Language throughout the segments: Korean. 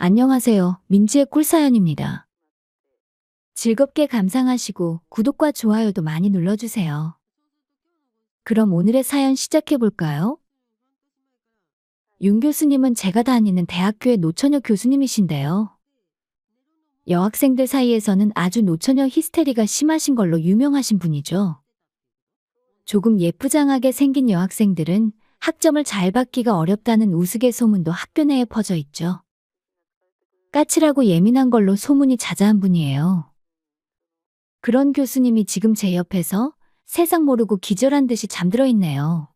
안녕하세요. 민지의 꿀사연입니다. 즐겁게 감상하시고 구독과 좋아요도 많이 눌러주세요. 그럼 오늘의 사연 시작해볼까요? 윤 교수님은 제가 다니는 대학교의 노처녀 교수님이신데요. 여학생들 사이에서는 아주 노처녀 히스테리가 심하신 걸로 유명하신 분이죠. 조금 예쁘장하게 생긴 여학생들은 학점을 잘 받기가 어렵다는 우스갯소문도 학교 내에 퍼져 있죠. 까칠하고 예민한 걸로 소문이 자자한 분이에요. 그런 교수님이 지금 제 옆에서 세상 모르고 기절한 듯이 잠들어 있네요.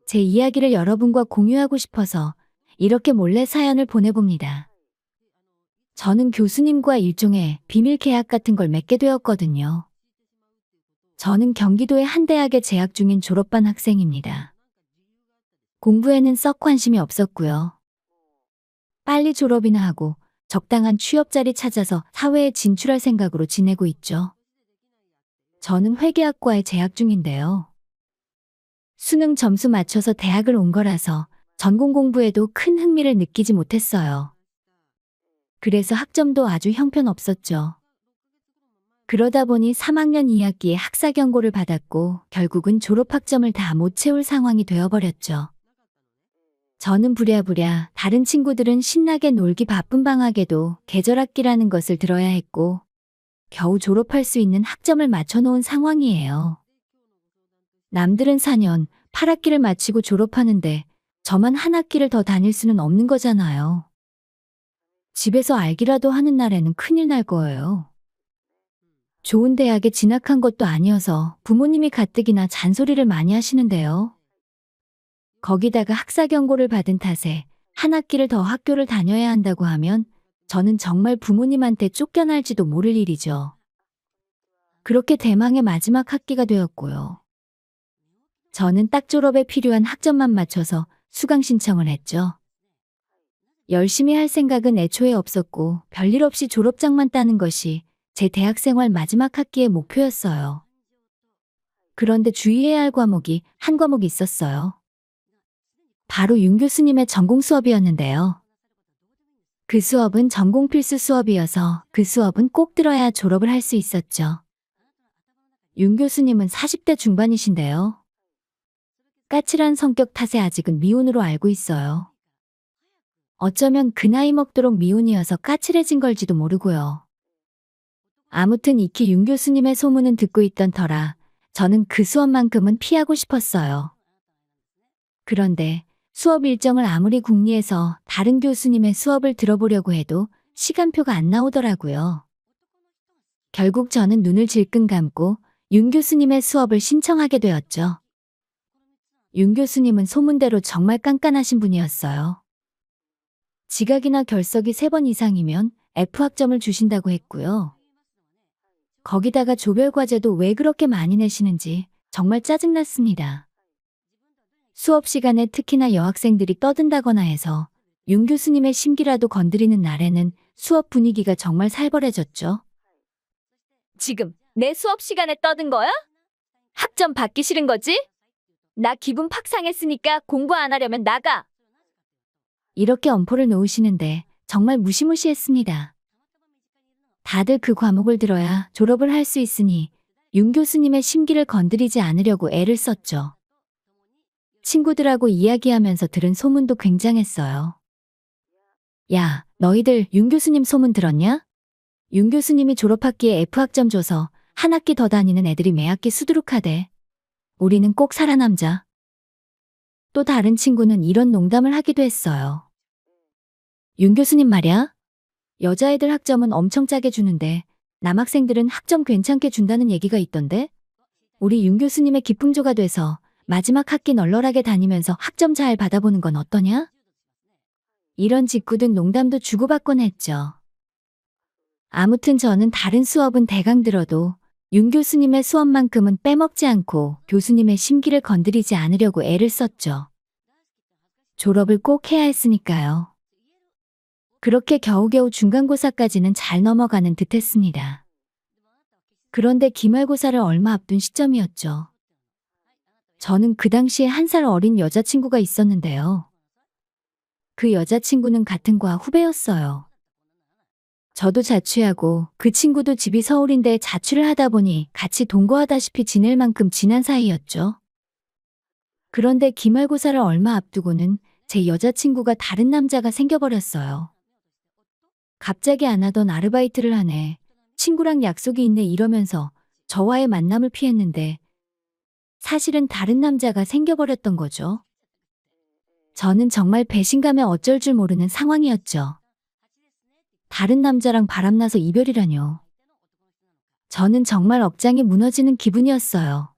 제 이야기를 여러분과 공유하고 싶어서 이렇게 몰래 사연을 보내봅니다. 저는 교수님과 일종의 비밀 계약 같은 걸 맺게 되었거든요. 저는 경기도의 한 대학에 재학 중인 졸업반 학생입니다. 공부에는 썩 관심이 없었고요. 빨리 졸업이나 하고 적당한 취업 자리 찾아서 사회에 진출할 생각으로 지내고 있죠. 저는 회계학과에 재학 중인데요. 수능 점수 맞춰서 대학을 온 거라서 전공 공부에도 큰 흥미를 느끼지 못했어요. 그래서 학점도 아주 형편없었죠. 그러다 보니 3학년 2학기에 학사 경고를 받았고 결국은 졸업 학점을 다 못 채울 상황이 되어버렸죠. 저는 부랴부랴 다른 친구들은 신나게 놀기 바쁜 방학에도 계절학기라는 것을 들어야 했고 겨우 졸업할 수 있는 학점을 맞춰놓은 상황이에요. 남들은 4년, 8학기를 마치고 졸업하는데 저만 한 학기를 더 다닐 수는 없는 거잖아요. 집에서 알기라도 하는 날에는 큰일 날 거예요. 좋은 대학에 진학한 것도 아니어서 부모님이 가뜩이나 잔소리를 많이 하시는데요. 거기다가 학사 경고를 받은 탓에 한 학기를 더 학교를 다녀야 한다고 하면 저는 정말 부모님한테 쫓겨날지도 모를 일이죠. 그렇게 대망의 마지막 학기가 되었고요. 저는 딱 졸업에 필요한 학점만 맞춰서 수강 신청을 했죠. 열심히 할 생각은 애초에 없었고 별일 없이 졸업장만 따는 것이 제 대학생활 마지막 학기의 목표였어요. 그런데 주의해야 할 과목이 한 과목 있었어요. 바로 윤 교수님의 전공 수업이었는데요. 그 수업은 전공 필수 수업이어서 그 수업은 꼭 들어야 졸업을 할 수 있었죠. 윤 교수님은 40대 중반이신데요. 까칠한 성격 탓에 아직은 미혼으로 알고 있어요. 어쩌면 그 나이 먹도록 미혼이어서 까칠해진 걸지도 모르고요. 아무튼 익히 윤 교수님의 소문은 듣고 있던 터라 저는 그 수업만큼은 피하고 싶었어요. 그런데 수업 일정을 아무리 궁리해서 다른 교수님의 수업을 들어보려고 해도 시간표가 안 나오더라고요. 결국 저는 눈을 질끈 감고 윤 교수님의 수업을 신청하게 되었죠. 윤 교수님은 소문대로 정말 깐깐하신 분이었어요. 지각이나 결석이 3번 이상이면 F학점을 주신다고 했고요. 거기다가 조별 과제도 왜 그렇게 많이 내시는지 정말 짜증났습니다. 수업 시간에 특히나 여학생들이 떠든다거나 해서 윤 교수님의 심기라도 건드리는 날에는 수업 분위기가 정말 살벌해졌죠. 지금 내 수업 시간에 떠든 거야? 학점 받기 싫은 거지? 나 기분 팍 상했으니까 공부 안 하려면 나가. 이렇게 엄포를 놓으시는데 정말 무시무시했습니다. 다들 그 과목을 들어야 졸업을 할 수 있으니 윤 교수님의 심기를 건드리지 않으려고 애를 썼죠. 친구들하고 이야기하면서 들은 소문도 굉장했어요. 야, 너희들 윤 교수님 소문 들었냐? 윤 교수님이 졸업학기에 F학점 줘서 한 학기 더 다니는 애들이 매학기 수두룩하대. 우리는 꼭 살아남자. 또 다른 친구는 이런 농담을 하기도 했어요. 윤 교수님 말이야? 여자애들 학점은 엄청 짜게 주는데 남학생들은 학점 괜찮게 준다는 얘기가 있던데? 우리 윤 교수님의 기풍조가 돼서 마지막 학기 널널하게 다니면서 학점 잘 받아보는 건 어떠냐? 이런 짓궂은 농담도 주고받곤 했죠. 아무튼 저는 다른 수업은 대강 들어도 윤 교수님의 수업만큼은 빼먹지 않고 교수님의 심기를 건드리지 않으려고 애를 썼죠. 졸업을 꼭 해야 했으니까요. 그렇게 겨우겨우 중간고사까지는 잘 넘어가는 듯 했습니다. 그런데 기말고사를 얼마 앞둔 시점이었죠. 저는 그 당시에 1살 어린 여자친구가 있었는데요. 그 여자친구는 같은 과 후배였어요. 저도 자취하고 그 친구도 집이 서울인데 자취를 하다 보니 같이 동거하다시피 지낼 만큼 친한 사이였죠. 그런데 기말고사를 얼마 앞두고는 제 여자친구가 다른 남자가 생겨버렸어요. 갑자기 안 하던 아르바이트를 하네. 친구랑 약속이 있네 이러면서 저와의 만남을 피했는데 사실은 다른 남자가 생겨버렸던 거죠. 저는 정말 배신감에 어쩔 줄 모르는 상황이었죠. 다른 남자랑 바람나서 이별이라뇨. 저는 정말 억장이 무너지는 기분이었어요.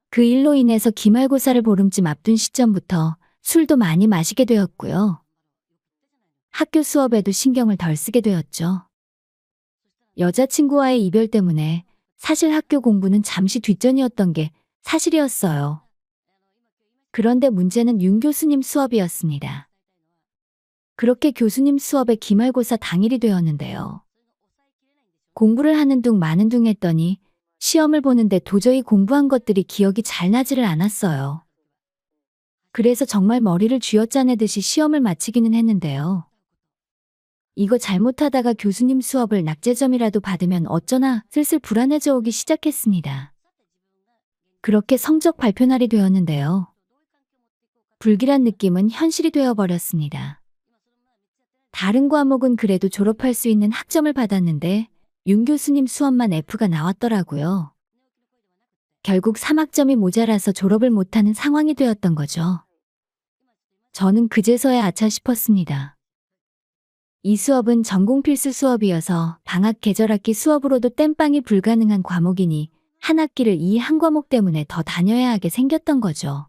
그 일로 인해서 기말고사를 보름쯤 앞둔 시점부터 술도 많이 마시게 되었고요. 학교 수업에도 신경을 덜 쓰게 되었죠. 여자친구와의 이별 때문에 사실 학교 공부는 잠시 뒷전이었던 게 사실이었어요. 그런데 문제는 윤 교수님 수업이었습니다. 그렇게 교수님 수업에 기말고사 당일이 되었는데요. 공부를 하는 둥 마는 둥 했더니 시험을 보는데 도저히 공부한 것들이 기억이 잘 나지를 않았어요. 그래서 정말 머리를 쥐어짜내듯이 시험을 마치기는 했는데요. 이거 잘못하다가 교수님 수업을 낙제점이라도 받으면 어쩌나 슬슬 불안해져 오기 시작했습니다. 그렇게 성적 발표 날이 되었는데요. 불길한 느낌은 현실이 되어버렸습니다. 다른 과목은 그래도 졸업할 수 있는 학점을 받았는데 윤 교수님 수업만 F가 나왔더라고요. 결국 3학점이 모자라서 졸업을 못하는 상황이 되었던 거죠. 저는 그제서야 아차 싶었습니다. 이 수업은 전공 필수 수업이어서 방학 계절학기 수업으로도 땜빵이 불가능한 과목이니 한 학기를 이 한 과목 때문에 더 다녀야 하게 생겼던 거죠.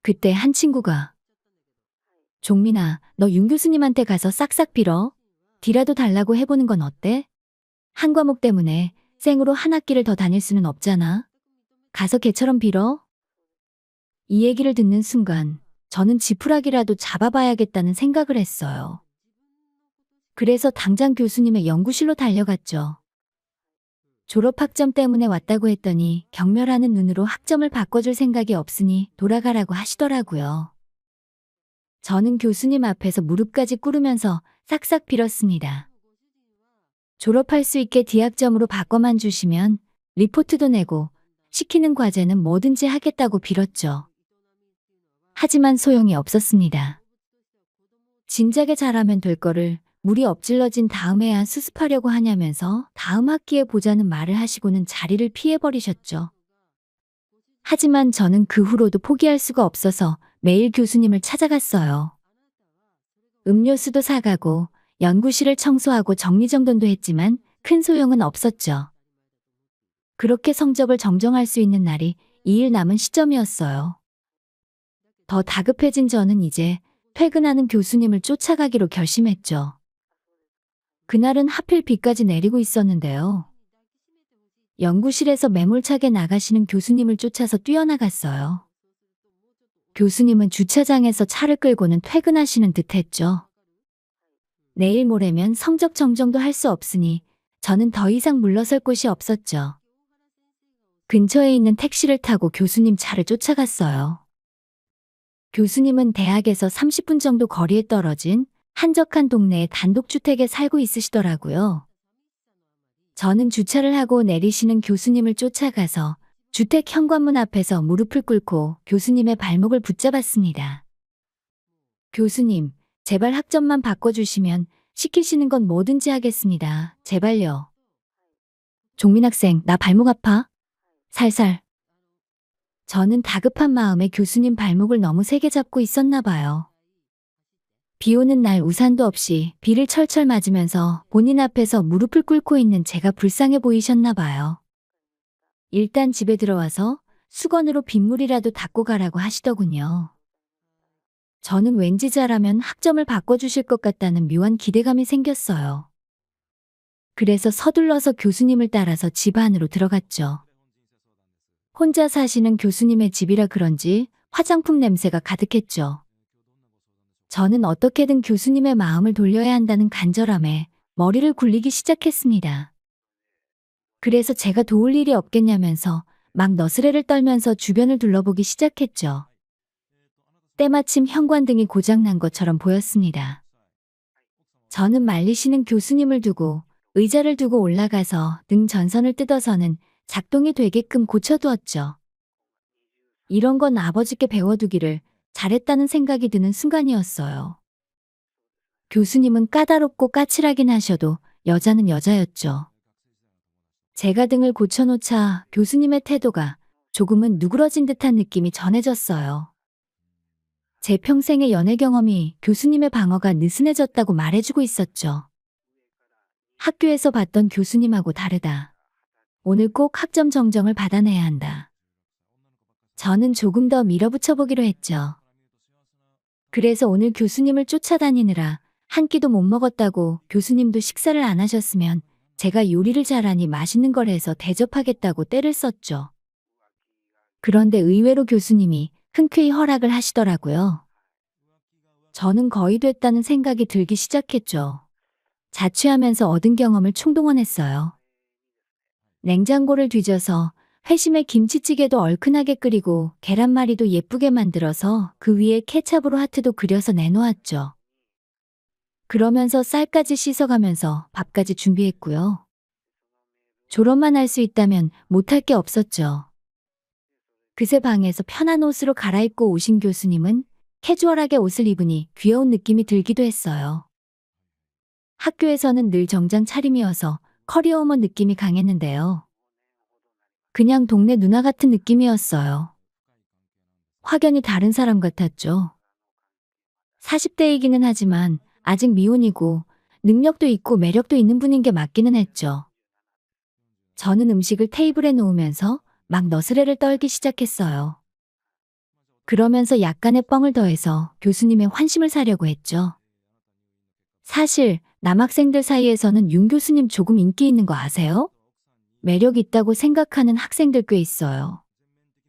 그때 한 친구가 종민아, 너 윤 교수님한테 가서 싹싹 빌어. D라도 달라고 해보는 건 어때? 한 과목 때문에 생으로 한 학기를 더 다닐 수는 없잖아. 가서 걔처럼 빌어. 이 얘기를 듣는 순간 저는 지푸라기라도 잡아봐야겠다는 생각을 했어요. 그래서 당장 교수님의 연구실로 달려갔죠. 졸업 학점 때문에 왔다고 했더니 경멸하는 눈으로 학점을 바꿔줄 생각이 없으니 돌아가라고 하시더라고요. 저는 교수님 앞에서 무릎까지 꿇으면서 싹싹 빌었습니다. 졸업할 수 있게 D학점으로 바꿔만 주시면 리포트도 내고 시키는 과제는 뭐든지 하겠다고 빌었죠. 하지만 소용이 없었습니다. 진작에 잘하면 될 거를 물이 엎질러진 다음에야 수습하려고 하냐면서 다음 학기에 보자는 말을 하시고는 자리를 피해버리셨죠. 하지만 저는 그 후로도 포기할 수가 없어서 매일 교수님을 찾아갔어요. 음료수도 사가고 연구실을 청소하고 정리정돈도 했지만 큰 소용은 없었죠. 그렇게 성적을 정정할 수 있는 날이 2일 남은 시점이었어요. 더 다급해진 저는 이제 퇴근하는 교수님을 쫓아가기로 결심했죠. 그날은 하필 비까지 내리고 있었는데요. 연구실에서 매몰차게 나가시는 교수님을 쫓아서 뛰어나갔어요. 교수님은 주차장에서 차를 끌고는 퇴근하시는 듯 했죠. 내일 모레면 성적 정정도 할 수 없으니 저는 더 이상 물러설 곳이 없었죠. 근처에 있는 택시를 타고 교수님 차를 쫓아갔어요. 교수님은 대학에서 30분 정도 거리에 떨어진 한적한 동네의 단독주택에 살고 있으시더라고요. 저는 주차를 하고 내리시는 교수님을 쫓아가서 주택 현관문 앞에서 무릎을 꿇고 교수님의 발목을 붙잡았습니다. 교수님, 제발 학점만 바꿔주시면 시키시는 건 뭐든지 하겠습니다. 제발요. 종민 학생, 나 발목 아파? 살살. 저는 다급한 마음에 교수님 발목을 너무 세게 잡고 있었나 봐요. 비 오는 날 우산도 없이 비를 철철 맞으면서 본인 앞에서 무릎을 꿇고 있는 제가 불쌍해 보이셨나 봐요. 일단 집에 들어와서 수건으로 빗물이라도 닦고 가라고 하시더군요. 저는 왠지 잘하면 학점을 바꿔주실 것 같다는 묘한 기대감이 생겼어요. 그래서 서둘러서 교수님을 따라서 집 안으로 들어갔죠. 혼자 사시는 교수님의 집이라 그런지 화장품 냄새가 가득했죠. 저는 어떻게든 교수님의 마음을 돌려야 한다는 간절함에 머리를 굴리기 시작했습니다. 그래서 제가 도울 일이 없겠냐면서 막 너스레를 떨면서 주변을 둘러보기 시작했죠. 때마침 현관등이 고장난 것처럼 보였습니다. 저는 말리시는 교수님을 두고 의자를 두고 올라가서 등 전선을 뜯어서는 작동이 되게끔 고쳐두었죠. 이런 건 아버지께 배워두기를 잘했다는 생각이 드는 순간이었어요. 교수님은 까다롭고 까칠하긴 하셔도 여자는 여자였죠. 제가 등을 고쳐놓자 교수님의 태도가 조금은 누그러진 듯한 느낌이 전해졌어요. 제 평생의 연애 경험이 교수님의 방어가 느슨해졌다고 말해주고 있었죠. 학교에서 봤던 교수님하고 다르다. 오늘 꼭 학점 정정을 받아내야 한다. 저는 조금 더 밀어붙여보기로 했죠. 그래서 오늘 교수님을 쫓아다니느라 한 끼도 못 먹었다고 교수님도 식사를 안 하셨으면 제가 요리를 잘하니 맛있는 걸 해서 대접하겠다고 떼를 썼죠. 그런데 의외로 교수님이 흔쾌히 허락을 하시더라고요. 저는 거의 됐다는 생각이 들기 시작했죠. 자취하면서 얻은 경험을 총동원했어요. 냉장고를 뒤져서 회심에 김치찌개도 얼큰하게 끓이고 계란말이도 예쁘게 만들어서 그 위에 케찹으로 하트도 그려서 내놓았죠. 그러면서 쌀까지 씻어가면서 밥까지 준비했고요. 졸업만 할 수 있다면 못할 게 없었죠. 그새 방에서 편한 옷으로 갈아입고 오신 교수님은 캐주얼하게 옷을 입으니 귀여운 느낌이 들기도 했어요. 학교에서는 늘 정장 차림이어서 커리어우먼 느낌이 강했는데요. 그냥 동네 누나 같은 느낌이었어요. 확연히 다른 사람 같았죠. 40대이기는 하지만 아직 미혼이고 능력도 있고 매력도 있는 분인 게 맞기는 했죠. 저는 음식을 테이블에 놓으면서 막 너스레를 떨기 시작했어요. 그러면서 약간의 뻥을 더해서 교수님의 환심을 사려고 했죠. 사실 남학생들 사이에서는 윤 교수님 조금 인기 있는 거 아세요? 매력 있다고 생각하는 학생들 꽤 있어요.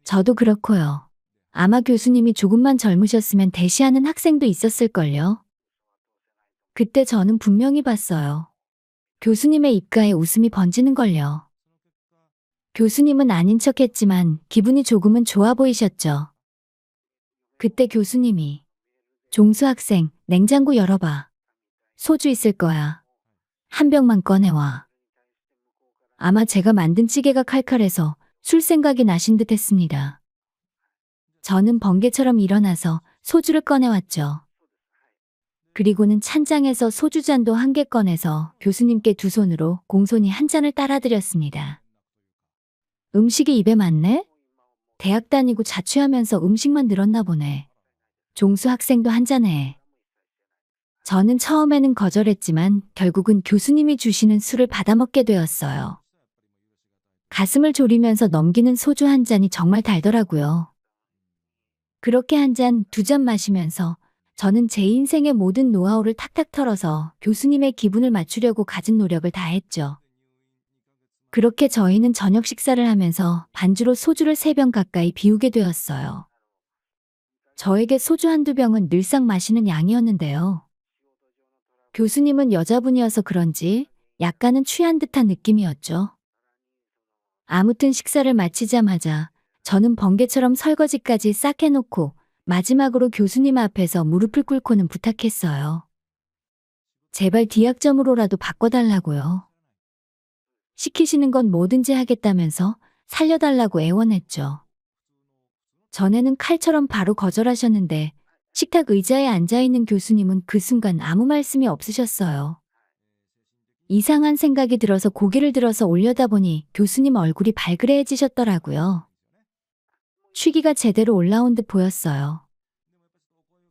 저도 그렇고요. 아마 교수님이 조금만 젊으셨으면 대시하는 학생도 있었을걸요. 그때 저는 분명히 봤어요. 교수님의 입가에 웃음이 번지는걸요. 교수님은 아닌 척했지만 기분이 조금은 좋아 보이셨죠. 그때 교수님이 종수 학생, 냉장고 열어봐. 소주 있을 거야. 한 병만 꺼내와. 아마 제가 만든 찌개가 칼칼해서 술 생각이 나신 듯 했습니다. 저는 번개처럼 일어나서 소주를 꺼내왔죠. 그리고는 찬장에서 소주잔도 한 개 꺼내서 교수님께 두 손으로 공손히 한 잔을 따라드렸습니다. 음식이 입에 맞네? 대학 다니고 자취하면서 음식만 늘었나 보네. 종수 학생도 한 잔해. 저는 처음에는 거절했지만 결국은 교수님이 주시는 술을 받아먹게 되었어요. 가슴을 졸이면서 넘기는 소주 한 잔이 정말 달더라고요. 그렇게 한 잔, 두 잔 마시면서 저는 제 인생의 모든 노하우를 탁탁 털어서 교수님의 기분을 맞추려고 가진 노력을 다했죠. 그렇게 저희는 저녁 식사를 하면서 반주로 소주를 3병 가까이 비우게 되었어요. 저에게 소주 한두 병은 늘상 마시는 양이었는데요. 교수님은 여자분이어서 그런지 약간은 취한 듯한 느낌이었죠. 아무튼 식사를 마치자마자 저는 번개처럼 설거지까지 싹 해놓고 마지막으로 교수님 앞에서 무릎을 꿇고는 부탁했어요. 제발 D학점으로라도 바꿔달라고요. 시키시는 건 뭐든지 하겠다면서 살려달라고 애원했죠. 전에는 칼처럼 바로 거절하셨는데 식탁 의자에 앉아있는 교수님은 그 순간 아무 말씀이 없으셨어요. 이상한 생각이 들어서 고개를 들어서 올려다보니 교수님 얼굴이 발그레해지셨더라고요. 취기가 제대로 올라온 듯 보였어요.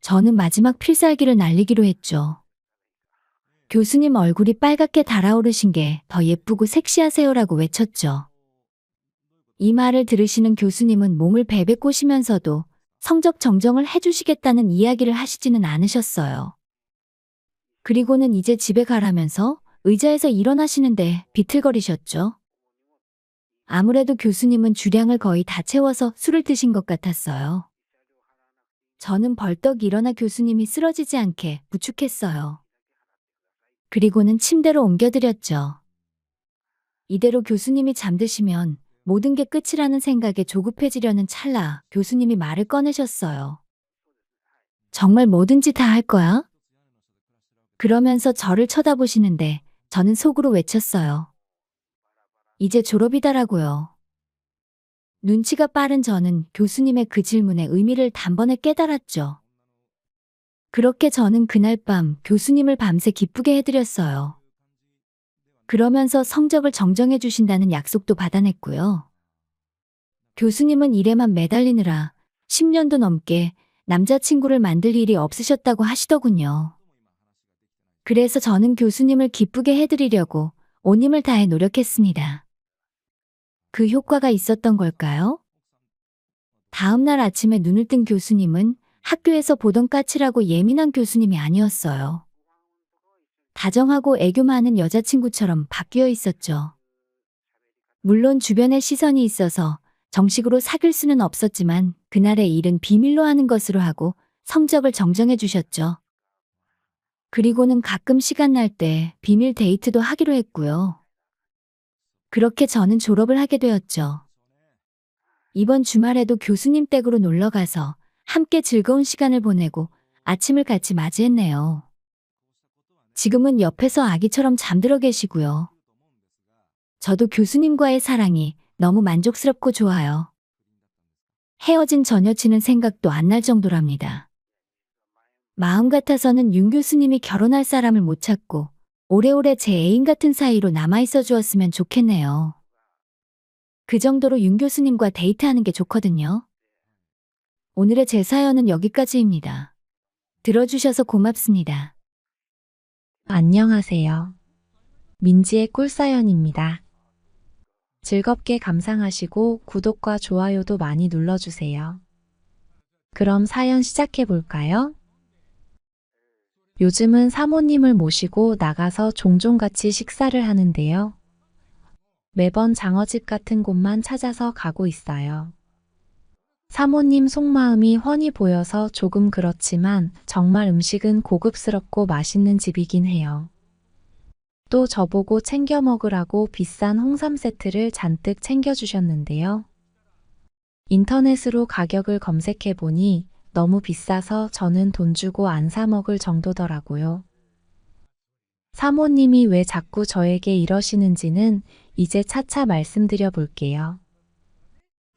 저는 마지막 필살기를 날리기로 했죠. 교수님 얼굴이 빨갛게 달아오르신 게 더 예쁘고 섹시하세요라고 외쳤죠. 이 말을 들으시는 교수님은 몸을 베베 꼬시면서도 성적 정정을 해주시겠다는 이야기를 하시지는 않으셨어요. 그리고는 이제 집에 가라면서 의자에서 일어나시는데 비틀거리셨죠. 아무래도 교수님은 주량을 거의 다 채워서 술을 드신 것 같았어요. 저는 벌떡 일어나 교수님이 쓰러지지 않게 부축했어요. 그리고는 침대로 옮겨드렸죠. 이대로 교수님이 잠드시면 모든 게 끝이라는 생각에 조급해지려는 찰나 교수님이 말을 꺼내셨어요. 정말 뭐든지 다 할 거야? 그러면서 저를 쳐다보시는데 저는 속으로 외쳤어요. 이제 졸업이다라고요. 눈치가 빠른 저는 교수님의 그 질문의 의미를 단번에 깨달았죠. 그렇게 저는 그날 밤 교수님을 밤새 기쁘게 해드렸어요. 그러면서 성적을 정정해 주신다는 약속도 받아냈고요. 교수님은 일에만 매달리느라 10년도 넘게 남자친구를 만들 일이 없으셨다고 하시더군요. 그래서 저는 교수님을 기쁘게 해드리려고 온 힘을 다해 노력했습니다. 그 효과가 있었던 걸까요? 다음 날 아침에 눈을 뜬 교수님은 학교에서 보던 까칠하고 예민한 교수님이 아니었어요. 다정하고 애교 많은 여자친구처럼 바뀌어 있었죠. 물론 주변에 시선이 있어서 정식으로 사귈 수는 없었지만 그날의 일은 비밀로 하는 것으로 하고 성적을 정정해 주셨죠. 그리고는 가끔 시간 날 때 비밀 데이트도 하기로 했고요. 그렇게 저는 졸업을 하게 되었죠. 이번 주말에도 교수님 댁으로 놀러 가서 함께 즐거운 시간을 보내고 아침을 같이 맞이했네요. 지금은 옆에서 아기처럼 잠들어 계시고요. 저도 교수님과의 사랑이 너무 만족스럽고 좋아요. 헤어진 전 여친은 생각도 안 날 정도랍니다. 마음 같아서는 윤 교수님이 결혼할 사람을 못 찾고 오래오래 제 애인 같은 사이로 남아있어 주었으면 좋겠네요. 그 정도로 윤 교수님과 데이트하는 게 좋거든요. 오늘의 제 사연은 여기까지입니다. 들어주셔서 고맙습니다. 안녕하세요. 민지의 꿀사연입니다. 즐겁게 감상하시고 구독과 좋아요도 많이 눌러주세요. 그럼 사연 시작해볼까요? 요즘은 사모님을 모시고 나가서 종종 같이 식사를 하는데요. 매번 장어집 같은 곳만 찾아서 가고 있어요. 사모님 속마음이 훤히 보여서 조금 그렇지만 정말 음식은 고급스럽고 맛있는 집이긴 해요. 또 저보고 챙겨 먹으라고 비싼 홍삼 세트를 잔뜩 챙겨주셨는데요. 인터넷으로 가격을 검색해보니 너무 비싸서 저는 돈 주고 안 사 먹을 정도더라고요. 사모님이 왜 자꾸 저에게 이러시는지는 이제 차차 말씀드려 볼게요.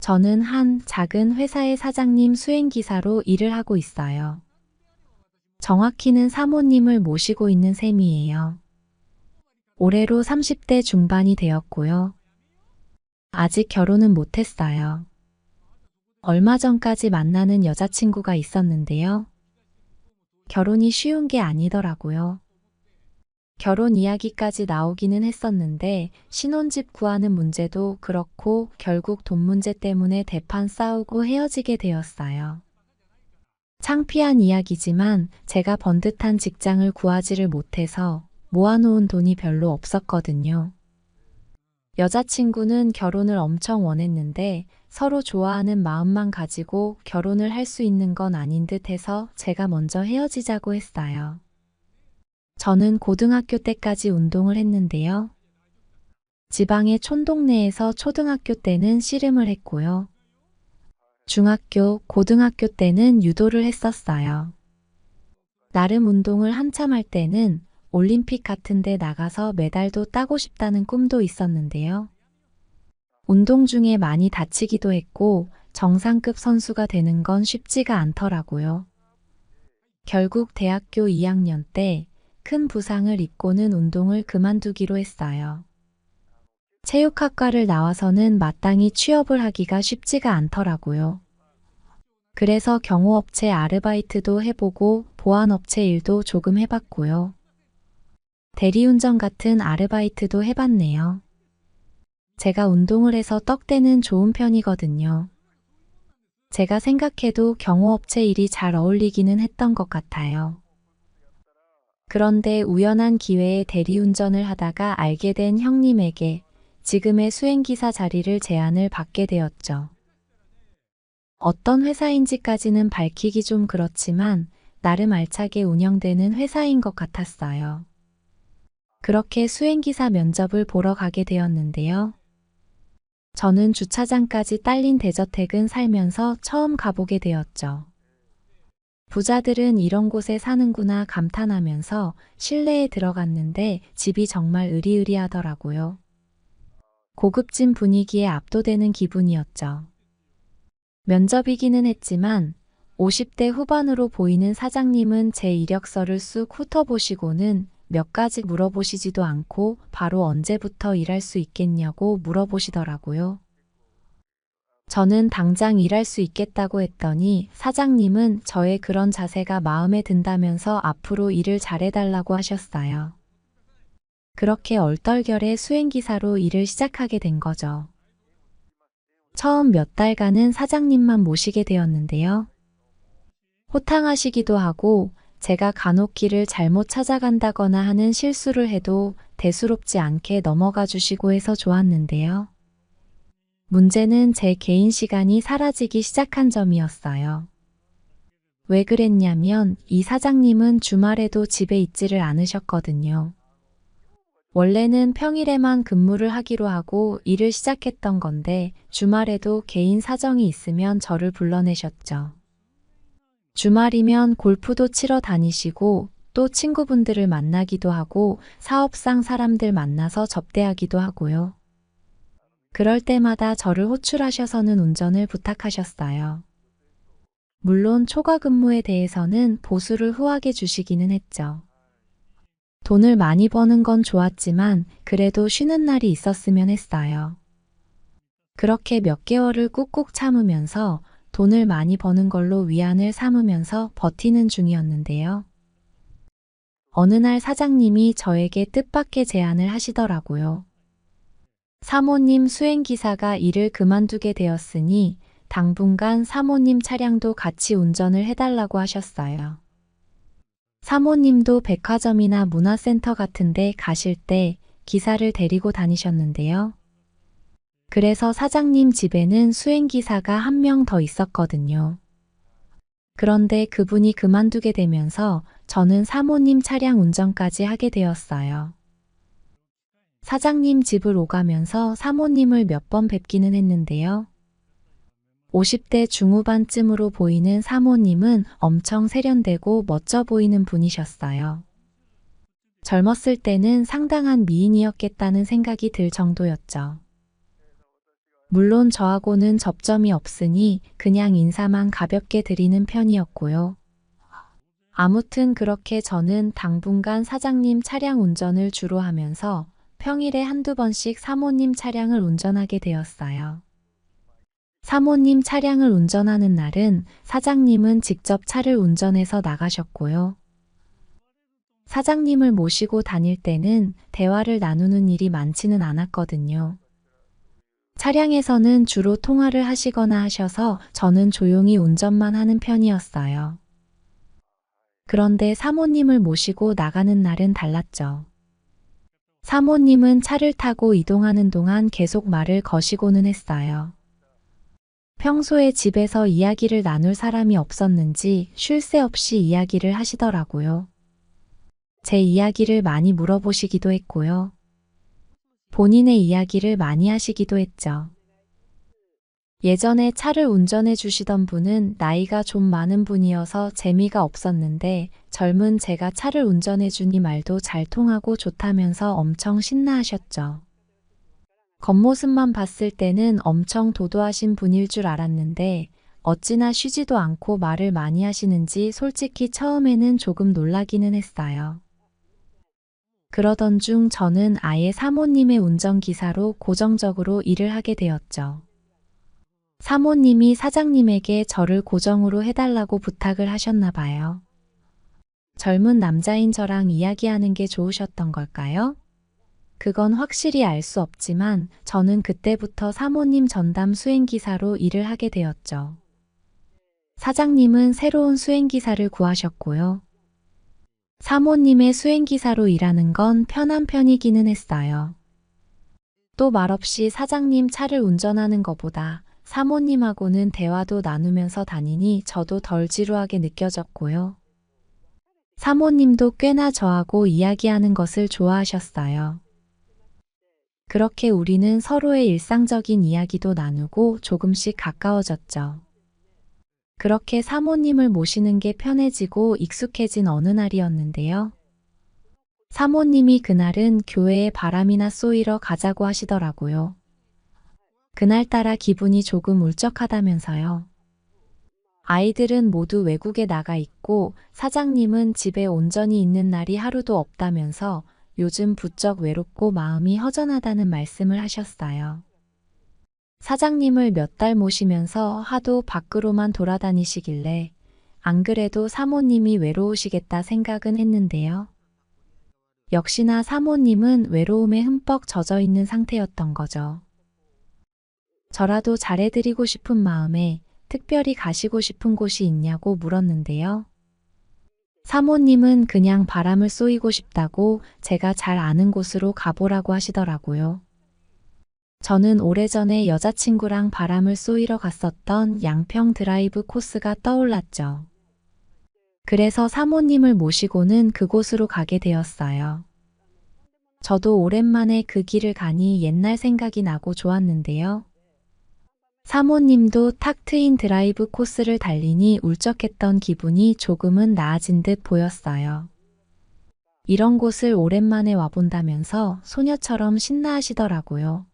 저는 한 작은 회사의 사장님 수행기사로 일을 하고 있어요. 정확히는 사모님을 모시고 있는 셈이에요. 올해로 30대 중반이 되었고요. 아직 결혼은 못했어요. 얼마 전까지 만나는 여자친구가 있었는데요. 결혼이 쉬운 게 아니더라고요. 결혼 이야기까지 나오기는 했었는데 신혼집 구하는 문제도 그렇고 결국 돈 문제 때문에 대판 싸우고 헤어지게 되었어요. 창피한 이야기지만 제가 번듯한 직장을 구하지를 못해서 모아놓은 돈이 별로 없었거든요. 여자친구는 결혼을 엄청 원했는데 서로 좋아하는 마음만 가지고 결혼을 할 수 있는 건 아닌 듯 해서 제가 먼저 헤어지자고 했어요. 저는 고등학교 때까지 운동을 했는데요. 지방의 촌동네에서 초등학교 때는 씨름을 했고요. 중학교, 고등학교 때는 유도를 했었어요. 나름 운동을 한참 할 때는 올림픽 같은 데 나가서 메달도 따고 싶다는 꿈도 있었는데요. 운동 중에 많이 다치기도 했고 정상급 선수가 되는 건 쉽지가 않더라고요. 결국 대학교 2학년 때 큰 부상을 입고는 운동을 그만두기로 했어요. 체육학과를 나와서는 마땅히 취업을 하기가 쉽지가 않더라고요. 그래서 경호업체 아르바이트도 해보고 보안업체 일도 조금 해봤고요. 대리운전 같은 아르바이트도 해봤네요. 제가 운동을 해서 떡대는 좋은 편이거든요. 제가 생각해도 경호업체 일이 잘 어울리기는 했던 것 같아요. 그런데 우연한 기회에 대리운전을 하다가 알게 된 형님에게 지금의 수행기사 자리를 제안을 받게 되었죠. 어떤 회사인지까지는 밝히기 좀 그렇지만 나름 알차게 운영되는 회사인 것 같았어요. 그렇게 수행기사 면접을 보러 가게 되었는데요. 저는 주차장까지 딸린 대저택은 살면서 처음 가보게 되었죠. 부자들은 이런 곳에 사는구나 감탄하면서 실내에 들어갔는데 집이 정말 으리으리하더라고요. 고급진 분위기에 압도되는 기분이었죠. 면접이기는 했지만 50대 후반으로 보이는 사장님은 제 이력서를 쑥 훑어보시고는 몇 가지 물어보시지도 않고 바로 언제부터 일할 수 있겠냐고 물어보시더라고요. 저는 당장 일할 수 있겠다고 했더니 사장님은 저의 그런 자세가 마음에 든다면서 앞으로 일을 잘해달라고 하셨어요. 그렇게 얼떨결에 수행기사로 일을 시작하게 된 거죠. 처음 몇 달간은 사장님만 모시게 되었는데요. 호탕하시기도 하고 제가 간혹 길을 잘못 찾아간다거나 하는 실수를 해도 대수롭지 않게 넘어가 주시고 해서 좋았는데요. 문제는 제 개인 시간이 사라지기 시작한 점이었어요. 왜 그랬냐면 이 사장님은 주말에도 집에 있지를 않으셨거든요. 원래는 평일에만 근무를 하기로 하고 일을 시작했던 건데 주말에도 개인 사정이 있으면 저를 불러내셨죠. 주말이면 골프도 치러 다니시고 또 친구분들을 만나기도 하고 사업상 사람들 만나서 접대하기도 하고요. 그럴 때마다 저를 호출하셔서는 운전을 부탁하셨어요. 물론 초과 근무에 대해서는 보수를 후하게 주시기는 했죠. 돈을 많이 버는 건 좋았지만 그래도 쉬는 날이 있었으면 했어요. 그렇게 몇 개월을 꾹꾹 참으면서 돈을 많이 버는 걸로 위안을 삼으면서 버티는 중이었는데요. 어느 날 사장님이 저에게 뜻밖의 제안을 하시더라고요. 사모님 수행기사가 일을 그만두게 되었으니 당분간 사모님 차량도 같이 운전을 해달라고 하셨어요. 사모님도 백화점이나 문화센터 같은 데 가실 때 기사를 데리고 다니셨는데요. 그래서 사장님 집에는 수행기사가 한 명 더 있었거든요. 그런데 그분이 그만두게 되면서 저는 사모님 차량 운전까지 하게 되었어요. 사장님 집을 오가면서 사모님을 몇 번 뵙기는 했는데요. 50대 중후반쯤으로 보이는 사모님은 엄청 세련되고 멋져 보이는 분이셨어요. 젊었을 때는 상당한 미인이었겠다는 생각이 들 정도였죠. 물론 저하고는 접점이 없으니 그냥 인사만 가볍게 드리는 편이었고요. 아무튼 그렇게 저는 당분간 사장님 차량 운전을 주로 하면서 평일에 한두 번씩 사모님 차량을 운전하게 되었어요. 사모님 차량을 운전하는 날은 사장님은 직접 차를 운전해서 나가셨고요. 사장님을 모시고 다닐 때는 대화를 나누는 일이 많지는 않았거든요. 차량에서는 주로 통화를 하시거나 하셔서 저는 조용히 운전만 하는 편이었어요. 그런데 사모님을 모시고 나가는 날은 달랐죠. 사모님은 차를 타고 이동하는 동안 계속 말을 거시고는 했어요. 평소에 집에서 이야기를 나눌 사람이 없었는지 쉴 새 없이 이야기를 하시더라고요. 제 이야기를 많이 물어보시기도 했고요. 본인의 이야기를 많이 하시기도 했죠. 예전에 차를 운전해 주시던 분은 나이가 좀 많은 분이어서 재미가 없었는데 젊은 제가 차를 운전해 주니 말도 잘 통하고 좋다면서 엄청 신나하셨죠. 겉모습만 봤을 때는 엄청 도도하신 분일 줄 알았는데 어찌나 쉬지도 않고 말을 많이 하시는지 솔직히 처음에는 조금 놀라기는 했어요. 그러던 중 저는 아예 사모님의 운전기사로 고정적으로 일을 하게 되었죠. 사모님이 사장님에게 저를 고정으로 해달라고 부탁을 하셨나 봐요. 젊은 남자인 저랑 이야기하는 게 좋으셨던 걸까요? 그건 확실히 알 수 없지만 저는 그때부터 사모님 전담 수행기사로 일을 하게 되었죠. 사장님은 새로운 수행기사를 구하셨고요. 사모님의 수행기사로 일하는 건 편한 편이기는 했어요. 또 말없이 사장님 차를 운전하는 것보다 사모님하고는 대화도 나누면서 다니니 저도 덜 지루하게 느껴졌고요. 사모님도 꽤나 저하고 이야기하는 것을 좋아하셨어요. 그렇게 우리는 서로의 일상적인 이야기도 나누고 조금씩 가까워졌죠. 그렇게 사모님을 모시는 게 편해지고 익숙해진 어느 날이었는데요. 사모님이 그날은 교회에 바람이나 쏘이러 가자고 하시더라고요. 그날따라 기분이 조금 울적하다면서요. 아이들은 모두 외국에 나가 있고 사장님은 집에 온전히 있는 날이 하루도 없다면서 요즘 부쩍 외롭고 마음이 허전하다는 말씀을 하셨어요. 사장님을 몇 달 모시면서 하도 밖으로만 돌아다니시길래 안 그래도 사모님이 외로우시겠다 생각은 했는데요. 역시나 사모님은 외로움에 흠뻑 젖어 있는 상태였던 거죠. 저라도 잘해드리고 싶은 마음에 특별히 가시고 싶은 곳이 있냐고 물었는데요. 사모님은 그냥 바람을 쏘이고 싶다고 제가 잘 아는 곳으로 가보라고 하시더라고요. 저는 오래전에 여자친구랑 바람을 쏘이러 갔었던 양평 드라이브 코스가 떠올랐죠. 그래서 사모님을 모시고는 그곳으로 가게 되었어요. 저도 오랜만에 그 길을 가니 옛날 생각이 나고 좋았는데요. 사모님도 탁 트인 드라이브 코스를 달리니 울적했던 기분이 조금은 나아진 듯 보였어요. 이런 곳을 오랜만에 와본다면서 소녀처럼 신나하시더라고요.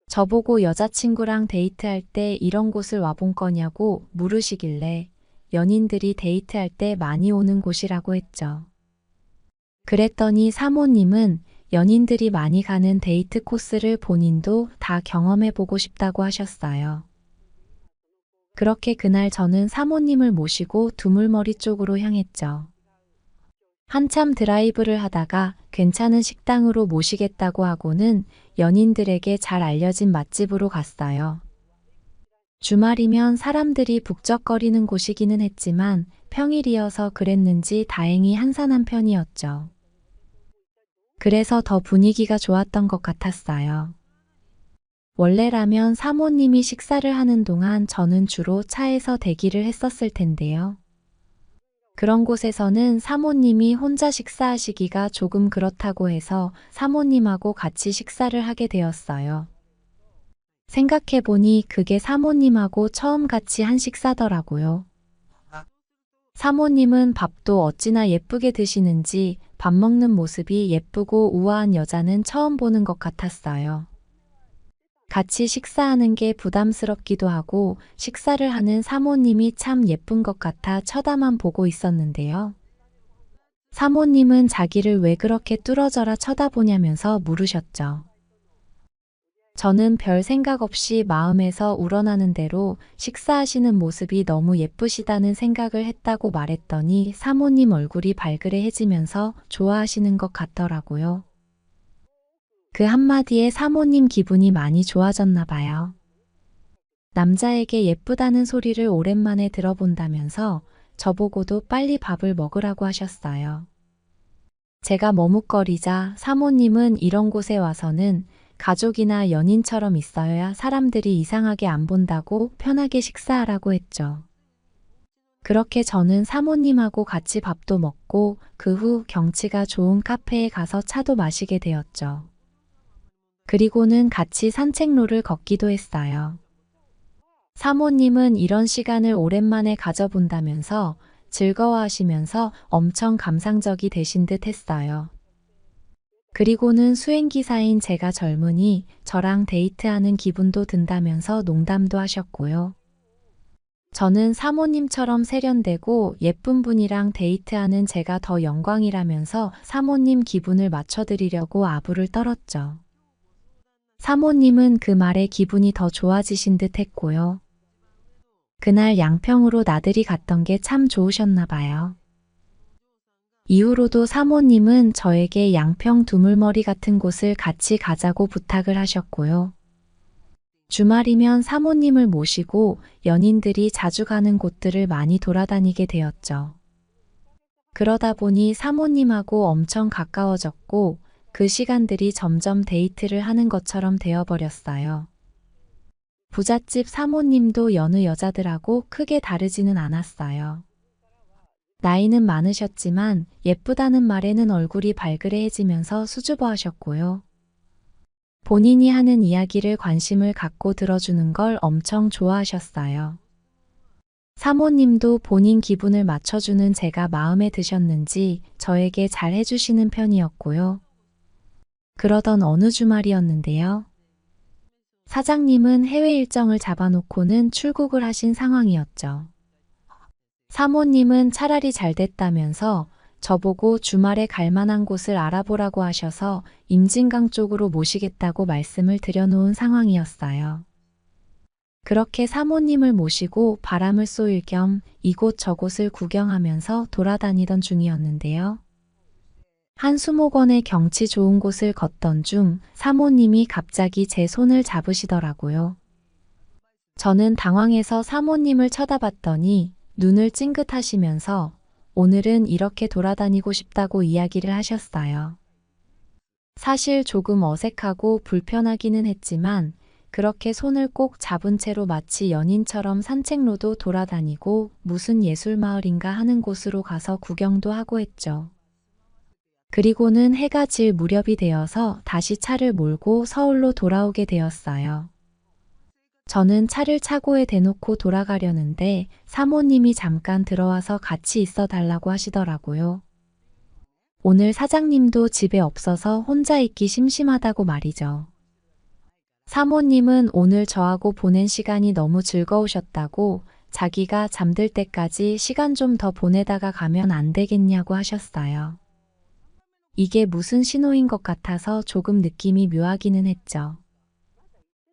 저보고 여자친구랑 데이트할 때 이런 곳을 와본 거냐고 물으시길래 연인들이 데이트할 때 많이 오는 곳이라고 했죠. 그랬더니 사모님은 연인들이 많이 가는 데이트 코스를 본인도 다 경험해보고 싶다고 하셨어요. 그렇게 그날 저는 사모님을 모시고 두물머리 쪽으로 향했죠. 한참 드라이브를 하다가 괜찮은 식당으로 모시겠다고 하고는 연인들에게 잘 알려진 맛집으로 갔어요. 주말이면 사람들이 북적거리는 곳이기는 했지만 평일이어서 그랬는지 다행히 한산한 편이었죠. 그래서 더 분위기가 좋았던 것 같았어요. 원래라면 사모님이 식사를 하는 동안 저는 주로 차에서 대기를 했었을 텐데요. 그런 곳에서는 사모님이 혼자 식사하시기가 조금 그렇다고 해서 사모님하고 같이 식사를 하게 되었어요. 생각해보니 그게 사모님하고 처음 같이 한 식사더라고요. 사모님은 밥도 어찌나 예쁘게 드시는지 밥 먹는 모습이 예쁘고 우아한 여자는 처음 보는 것 같았어요. 같이 식사하는 게 부담스럽기도 하고 식사를 하는 사모님이 참 예쁜 것 같아 쳐다만 보고 있었는데요. 사모님은 자기를 왜 그렇게 뚫어져라 쳐다보냐면서 물으셨죠. 저는 별 생각 없이 마음에서 우러나는 대로 식사하시는 모습이 너무 예쁘시다는 생각을 했다고 말했더니 사모님 얼굴이 발그레해지면서 좋아하시는 것 같더라고요. 그 한마디에 사모님 기분이 많이 좋아졌나 봐요. 남자에게 예쁘다는 소리를 오랜만에 들어본다면서 저보고도 빨리 밥을 먹으라고 하셨어요. 제가 머뭇거리자 사모님은 이런 곳에 와서는 가족이나 연인처럼 있어야 사람들이 이상하게 안 본다고 편하게 식사하라고 했죠. 그렇게 저는 사모님하고 같이 밥도 먹고 그 후 경치가 좋은 카페에 가서 차도 마시게 되었죠. 그리고는 같이 산책로를 걷기도 했어요. 사모님은 이런 시간을 오랜만에 가져본다면서 즐거워하시면서 엄청 감상적이 되신 듯 했어요. 그리고는 수행기사인 제가 젊으니 저랑 데이트하는 기분도 든다면서 농담도 하셨고요. 저는 사모님처럼 세련되고 예쁜 분이랑 데이트하는 제가 더 영광이라면서 사모님 기분을 맞춰드리려고 아부를 떨었죠. 사모님은 그 말에 기분이 더 좋아지신 듯 했고요. 그날 양평으로 나들이 갔던 게 참 좋으셨나 봐요. 이후로도 사모님은 저에게 양평 두물머리 같은 곳을 같이 가자고 부탁을 하셨고요. 주말이면 사모님을 모시고 연인들이 자주 가는 곳들을 많이 돌아다니게 되었죠. 그러다 보니 사모님하고 엄청 가까워졌고 그 시간들이 점점 데이트를 하는 것처럼 되어버렸어요. 부잣집 사모님도 여느 여자들하고 크게 다르지는 않았어요. 나이는 많으셨지만 예쁘다는 말에는 얼굴이 발그레해지면서 수줍어하셨고요. 본인이 하는 이야기를 관심을 갖고 들어주는 걸 엄청 좋아하셨어요. 사모님도 본인 기분을 맞춰주는 제가 마음에 드셨는지 저에게 잘 해주시는 편이었고요. 그러던 어느 주말이었는데요. 사장님은 해외 일정을 잡아놓고는 출국을 하신 상황이었죠. 사모님은 차라리 잘 됐다면서 저보고 주말에 갈 만한 곳을 알아보라고 하셔서 임진강 쪽으로 모시겠다고 말씀을 드려놓은 상황이었어요. 그렇게 사모님을 모시고 바람을 쏘일 겸 이곳 저곳을 구경하면서 돌아다니던 중이었는데요. 한 수목원의 경치 좋은 곳을 걷던 중 사모님이 갑자기 제 손을 잡으시더라고요. 저는 당황해서 사모님을 쳐다봤더니 눈을 찡긋하시면서 오늘은 이렇게 돌아다니고 싶다고 이야기를 하셨어요. 사실 조금 어색하고 불편하기는 했지만 그렇게 손을 꼭 잡은 채로 마치 연인처럼 산책로도 돌아다니고 무슨 예술마을인가 하는 곳으로 가서 구경도 하고 했죠. 그리고는 해가 질 무렵이 되어서 다시 차를 몰고 서울로 돌아오게 되었어요. 저는 차를 차고에 대놓고 돌아가려는데 사모님이 잠깐 들어와서 같이 있어 달라고 하시더라고요. 오늘 사장님도 집에 없어서 혼자 있기 심심하다고 말이죠. 사모님은 오늘 저하고 보낸 시간이 너무 즐거우셨다고 자기가 잠들 때까지 시간 좀 더 보내다가 가면 안 되겠냐고 하셨어요. 이게 무슨 신호인 것 같아서 조금 느낌이 묘하기는 했죠.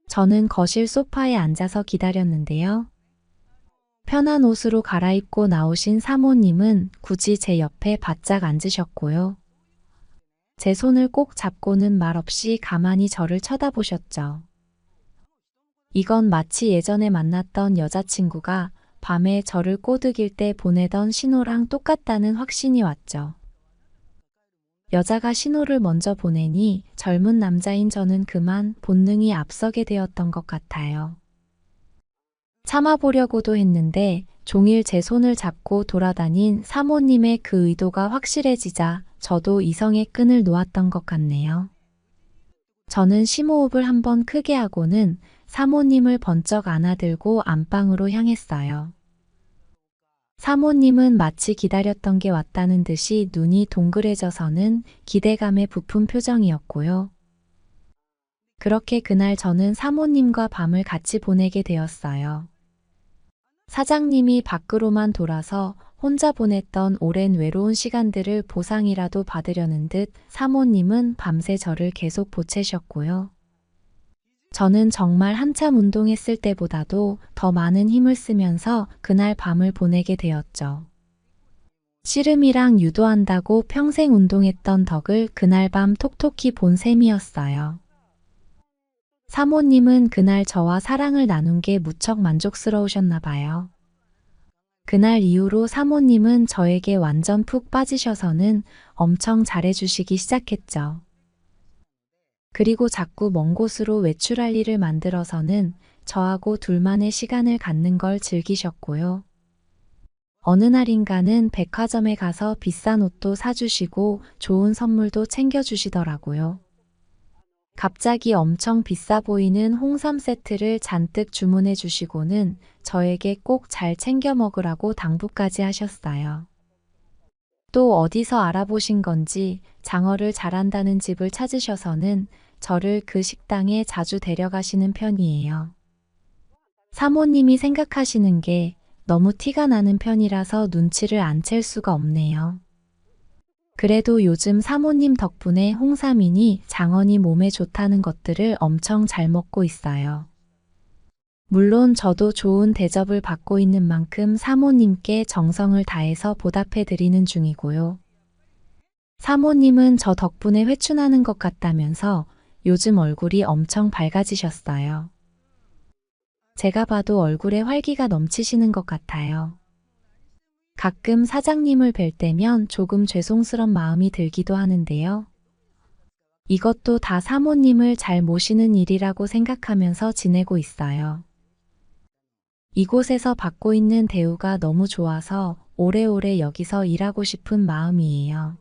저는 거실 소파에 앉아서 기다렸는데요. 편한 옷으로 갈아입고 나오신 사모님은 굳이 제 옆에 바짝 앉으셨고요. 제 손을 꼭 잡고는 말없이 가만히 저를 쳐다보셨죠. 이건 마치 예전에 만났던 여자친구가 밤에 저를 꼬드길 때 보내던 신호랑 똑같다는 확신이 왔죠. 여자가 신호를 먼저 보내니 젊은 남자인 저는 그만 본능이 앞서게 되었던 것 같아요. 참아보려고도 했는데 종일 제 손을 잡고 돌아다닌 사모님의 그 의도가 확실해지자 저도 이성의 끈을 놓았던 것 같네요. 저는 심호흡을 한번 크게 하고는 사모님을 번쩍 안아들고 안방으로 향했어요. 사모님은 마치 기다렸던 게 왔다는 듯이 눈이 동그래져서는 기대감에 부푼 표정이었고요. 그렇게 그날 저는 사모님과 밤을 같이 보내게 되었어요. 사장님이 밖으로만 돌아서 혼자 보냈던 오랜 외로운 시간들을 보상이라도 받으려는 듯 사모님은 밤새 저를 계속 보채셨고요. 저는 정말 한참 운동했을 때보다도 더 많은 힘을 쓰면서 그날 밤을 보내게 되었죠. 씨름이랑 유도한다고 평생 운동했던 덕을 그날 밤 톡톡히 본 셈이었어요. 사모님은 그날 저와 사랑을 나눈 게 무척 만족스러우셨나 봐요. 그날 이후로 사모님은 저에게 완전 푹 빠지셔서는 엄청 잘해주시기 시작했죠. 그리고 자꾸 먼 곳으로 외출할 일을 만들어서는 저하고 둘만의 시간을 갖는 걸 즐기셨고요. 어느 날인가는 백화점에 가서 비싼 옷도 사주시고 좋은 선물도 챙겨주시더라고요. 갑자기 엄청 비싸 보이는 홍삼 세트를 잔뜩 주문해 주시고는 저에게 꼭 잘 챙겨 먹으라고 당부까지 하셨어요. 또 어디서 알아보신 건지 장어를 잘한다는 집을 찾으셔서는 저를 그 식당에 자주 데려가시는 편이에요. 사모님이 생각하시는 게 너무 티가 나는 편이라서 눈치를 안 챌 수가 없네요. 그래도 요즘 사모님 덕분에 홍삼이니 장어니 몸에 좋다는 것들을 엄청 잘 먹고 있어요. 물론 저도 좋은 대접을 받고 있는 만큼 사모님께 정성을 다해서 보답해 드리는 중이고요. 사모님은 저 덕분에 회춘하는 것 같다면서 요즘 얼굴이 엄청 밝아지셨어요. 제가 봐도 얼굴에 활기가 넘치시는 것 같아요. 가끔 사장님을 뵐 때면 조금 죄송스런 마음이 들기도 하는데요. 이것도 다 사모님을 잘 모시는 일이라고 생각하면서 지내고 있어요. 이곳에서 받고 있는 대우가 너무 좋아서 오래오래 여기서 일하고 싶은 마음이에요.